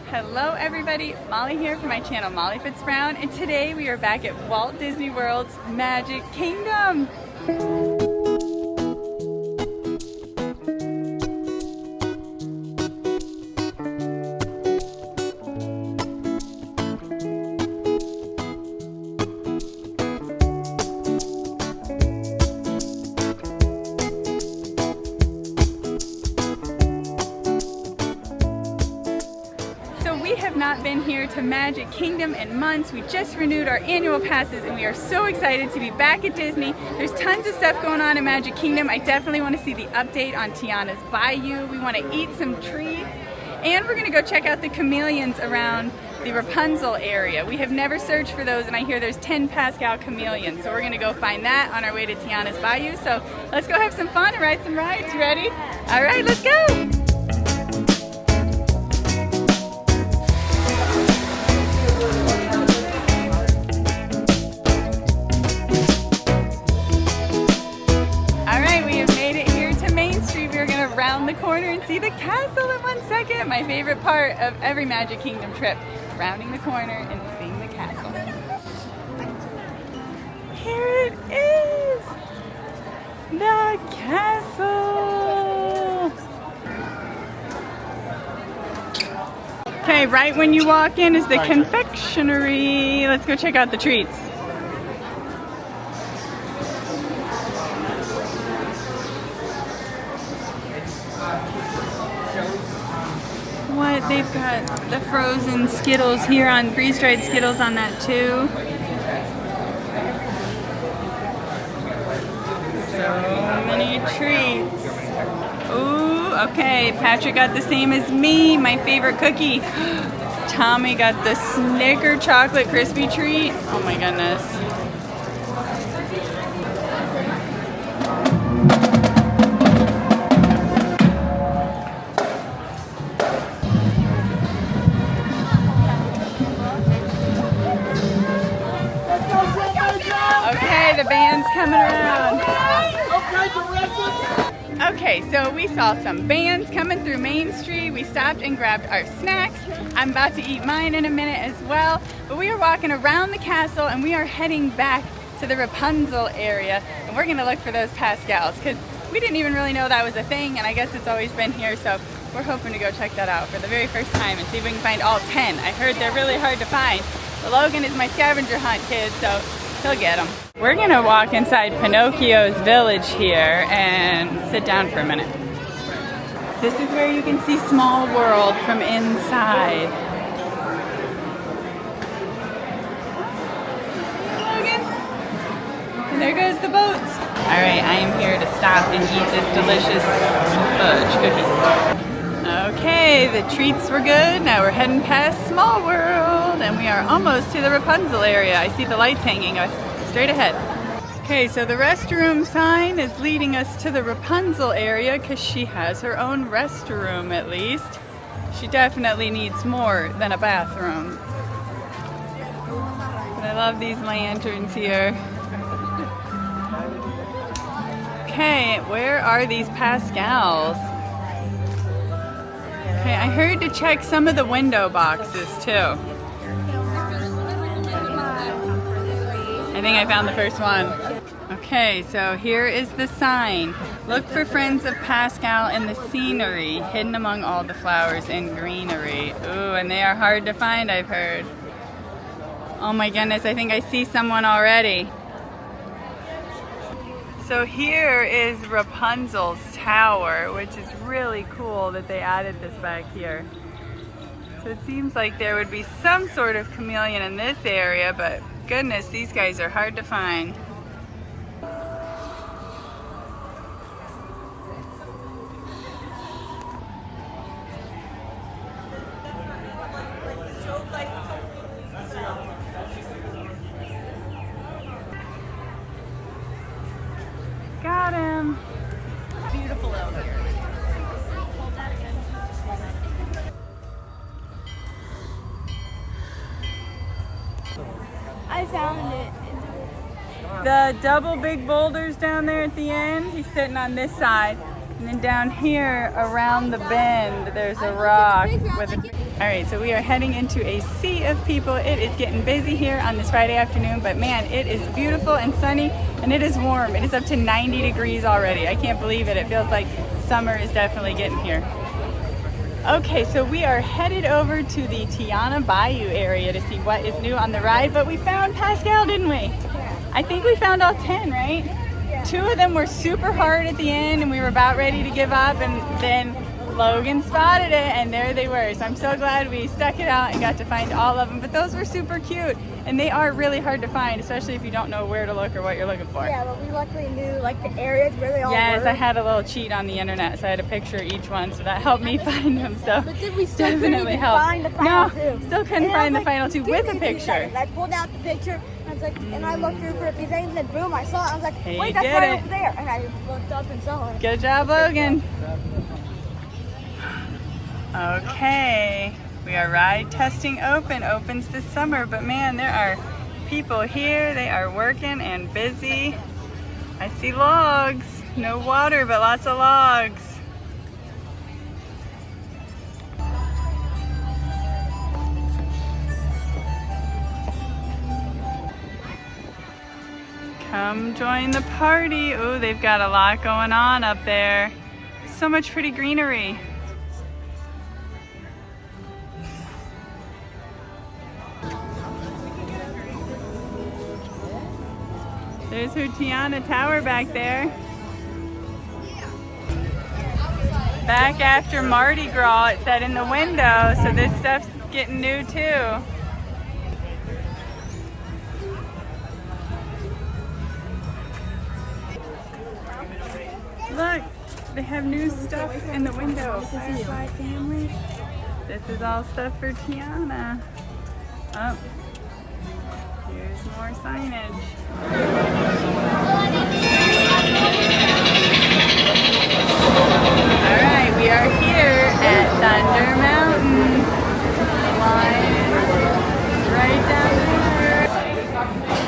Hello everybody, Molly here from my channel Molly Fits Brown, and today we are back at Walt Disney World's Magic Kingdom. We have not been here to Magic Kingdom in months. We just renewed our annual passes and we are so excited to be back at Disney. There's tons of stuff going on in Magic Kingdom. I definitely want to see the update on Tiana's Bayou. We want to eat some treats and we're going to go check out the chameleons around the Rapunzel area. We have never searched for those and I hear there's 10 Pascal chameleons. So we're going to go find that on our way to Tiana's Bayou. So let's go have some fun and ride some rides. You ready? All right, let's go. Around the corner and see the castle in 1 second. My favorite part of every Magic Kingdom trip, rounding the corner and seeing the castle. Here it is, the castle. Okay, right when you walk in is the confectionery. Let's go check out the treats. What? They've got the frozen Skittles here on freeze-dried Skittles on that too. So many treats. Ooh, okay. Patrick got the same as me. My favorite cookie. Tommy got the Snicker chocolate crispy treat. Oh my goodness. Okay, the band's coming around. Okay, so we saw some bands coming through Main Street. We stopped and grabbed our snacks. I'm about to eat mine in a minute as well. But we are walking around the castle and we are heading back to the Rapunzel area. And we're gonna look for those Pascals because we didn't even really know that was a thing and I guess it's always been here. So we're hoping to go check that out for the very first time and see if we can find all 10. I heard they're really hard to find. But Logan is my scavenger hunt kid, so he'll get them. We're gonna walk inside Pinocchio's village here and sit down for a minute. This is where you can see Small World from inside. Logan. And there goes the boats. All right, I am here to stop and eat this delicious fudge cookie. Okay, the treats were good. Now we're heading past Small World and we are almost to the Rapunzel area. I see the lights hanging straight ahead. Okay, so the restroom sign is leading us to the Rapunzel area because she has her own restroom at least. She definitely needs more than a bathroom. But I love these lanterns here. Okay, where are these Pascals? Okay, I heard to check some of the window boxes too. I think I found the first one. Okay, so here is the sign. Look for friends of Pascal in the scenery, hidden among all the flowers and greenery. Ooh, and they are hard to find, I've heard. Oh my goodness, I think I see someone already. So here is Rapunzel's tower, which is really cool that they added this back here. So it seems like there would be some sort of chameleon in this area, but goodness, these guys are hard to find. Got him. Beautiful out here. I found it. The double big boulders down there at the end, he's sitting on this side. And then down here around the bend, there's a rock with a All right, so we are heading into a sea of people. It is getting busy here on this Friday afternoon, but man, it is beautiful and sunny, and it is warm. It is up to 90 degrees already. I can't believe it. It feels like summer is definitely getting here. Okay, so we are headed over to the Tiana Bayou area to see what is new on the ride, but we found Pascal, didn't we? Yeah. I think we found all 10, right? Yeah. 2 of them were super hard at the end, and we were about ready to give up, and then Logan spotted it, and there they were. So I'm so glad we stuck it out and got to find all of them. But those were super cute, and they are really hard to find, especially if you don't know where to look or what you're looking for. Yeah, but we luckily knew like the areas where they all Yes, were. I had a little cheat on the internet, so I had a picture of each one, so that helped me find them. So But then we still couldn't definitely even helped. find the final two. Still couldn't And I find was the final 2 "Give with me a 3 picture. seconds." I pulled out the picture, and I was like, and I looked through for a few seconds, and boom, I saw it. I was like, Hey, wait, you that's did right it. over there. And I looked up and saw it. Good job, Logan. Okay, we are ride testing open. Opens this summer, but man, there are people here. They are working and busy. I see logs. No water, but lots of logs. Come join the party. Oh, they've got a lot going on up there. So much pretty greenery. There's her Tiana tower back there. Back after Mardi Gras, it said in the window, so this stuff's getting new too. Look, they have new stuff in the window. Firefly family. This is all stuff for Tiana. Oh, here's more signage. All right, we are here at Thunder Mountain. The line is right down there.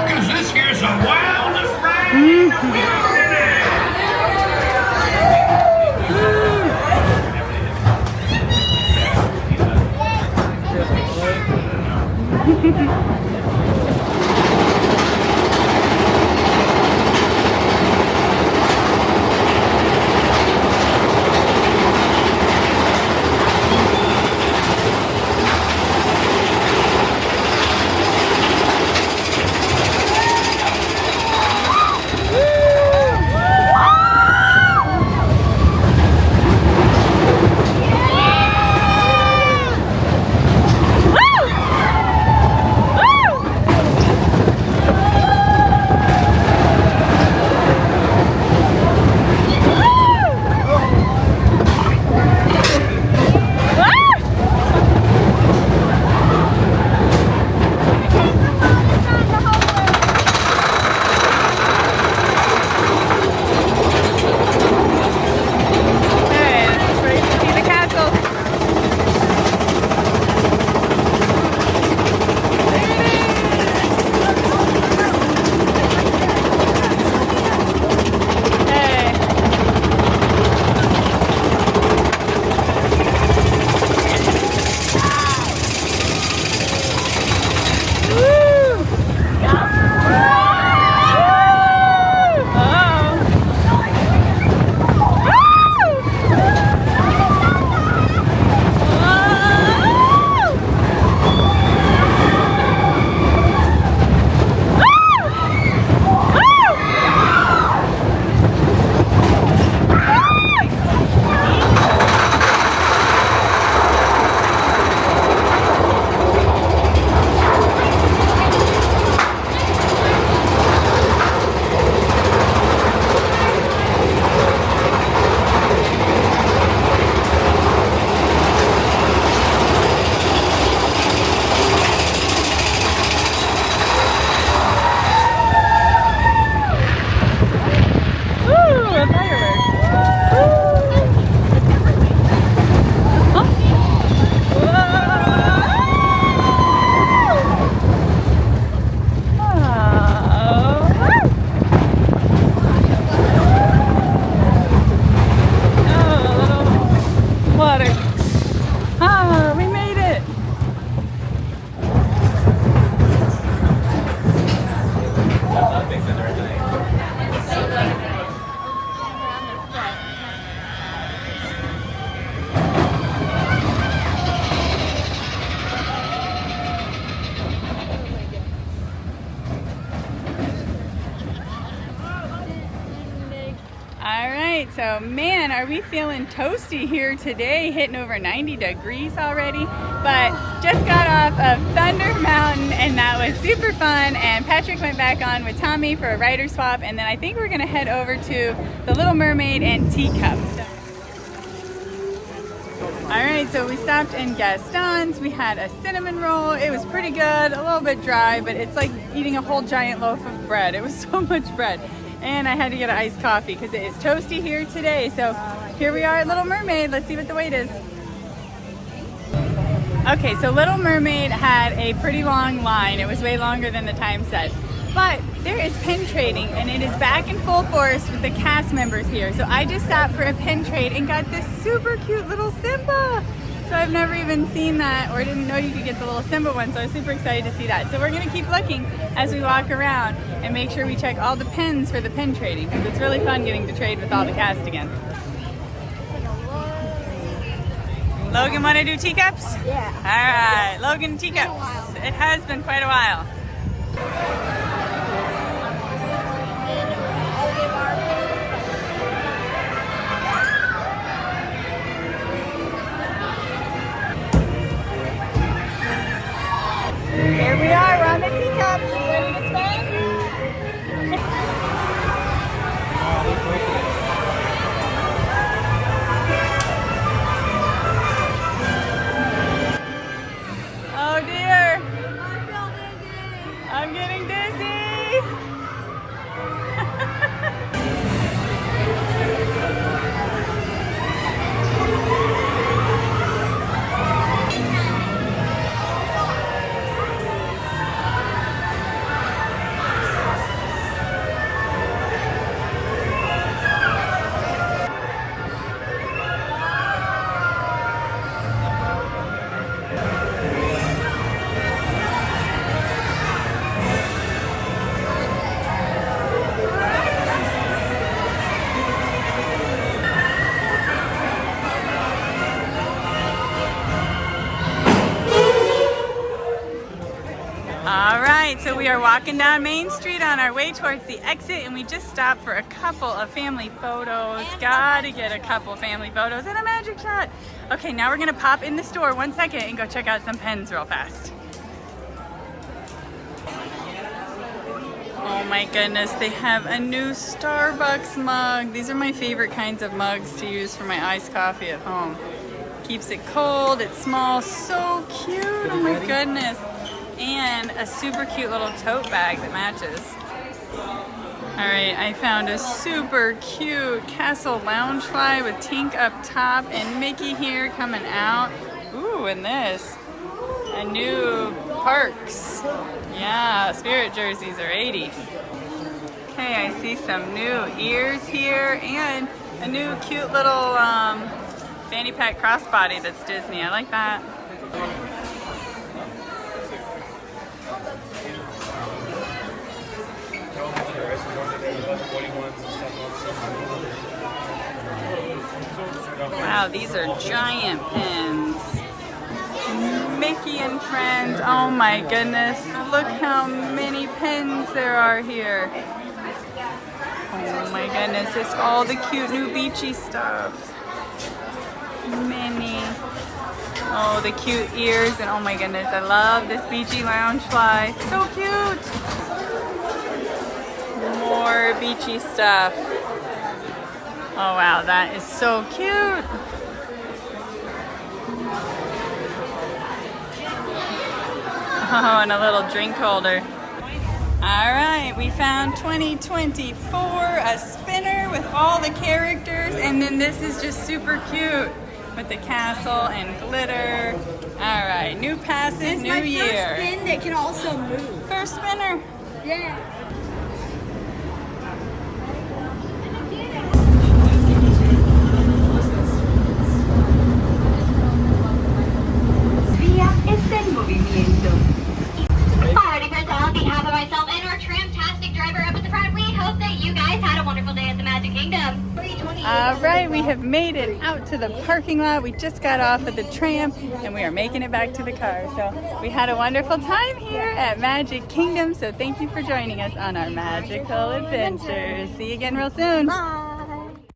Cause this here's the wildest ride in the wilderness. right, so man, are we feeling toasty here today, hitting over 90 degrees already. But just got off of Thunder Mountain and that was super fun. And Patrick went back on with Tommy for a rider swap, and then I think we're gonna head over to the Little Mermaid and Teacups. All right, so we stopped in Gaston's. We had a cinnamon roll. It was pretty good, a little bit dry, but it's like eating a whole giant loaf of bread. It was so much bread. And I had to get an iced coffee because it is toasty here today. So here we are at Little Mermaid. Let's see what the wait is. Okay, so Little Mermaid had a pretty long line. It was way longer than the time set. But there is pin trading and it is back in full force with the cast members here. So I just stopped for a pin trade and got this super cute little Simba. So I've never even seen that, or didn't know you could get the little Simba one, so I was super excited to see that. So we're gonna keep looking as we walk around and make sure we check all the pins for the pin trading, because it's really fun getting to trade with all the cast again. Logan, wanna do teacups? Yeah. All right, Logan, teacups. It has been quite a while. Here we are, we're on the teacups. Ready to spin? Oh dear. I'm getting dizzy. All right, so we are walking down Main Street on our way towards the exit, and we just stopped for a couple of family photos. Gotta get a couple family photos and a magic shot. Okay, now we're gonna pop in the store 1 second and go check out some pens real fast. Oh my goodness, they have a new Starbucks mug. These are my favorite kinds of mugs to use for my iced coffee at home. Keeps it cold, it's small, so cute, oh my goodness. And a super cute little tote bag that matches. All right, I found a super cute Castle Loungefly with Tink up top and Mickey here coming out. Ooh, and this, a new Parks. Yeah, Spirit jerseys are 80. Okay, I see some new ears here and a new cute little fanny pack crossbody that's Disney. I like that. Wow, these are giant pins. Mickey and Friends. Oh my goodness. Look how many pins there are here. Oh my goodness. It's all the cute new beachy stuff. Minnie. Oh, the cute ears. And oh my goodness, I love this beachy Loungefly. So cute. More beachy stuff. Oh wow, that is so cute. Oh, and a little drink holder. All right, we found 2024, a spinner with all the characters, and then this is just super cute with the castle and glitter. All right, new passes, It's new my year. first spin that can also move. First spinner. Yeah. Está en movimiento. Alrighty, first on behalf of myself and our tramtastic driver up at the front, we hope that you guys had a wonderful day at the Magic Kingdom. All right, we have made it out to the parking lot. We just got off of the tram and we are making it back to the car. So we had a wonderful time here at Magic Kingdom. So thank you for joining us on our magical adventures. See you again real soon. Bye.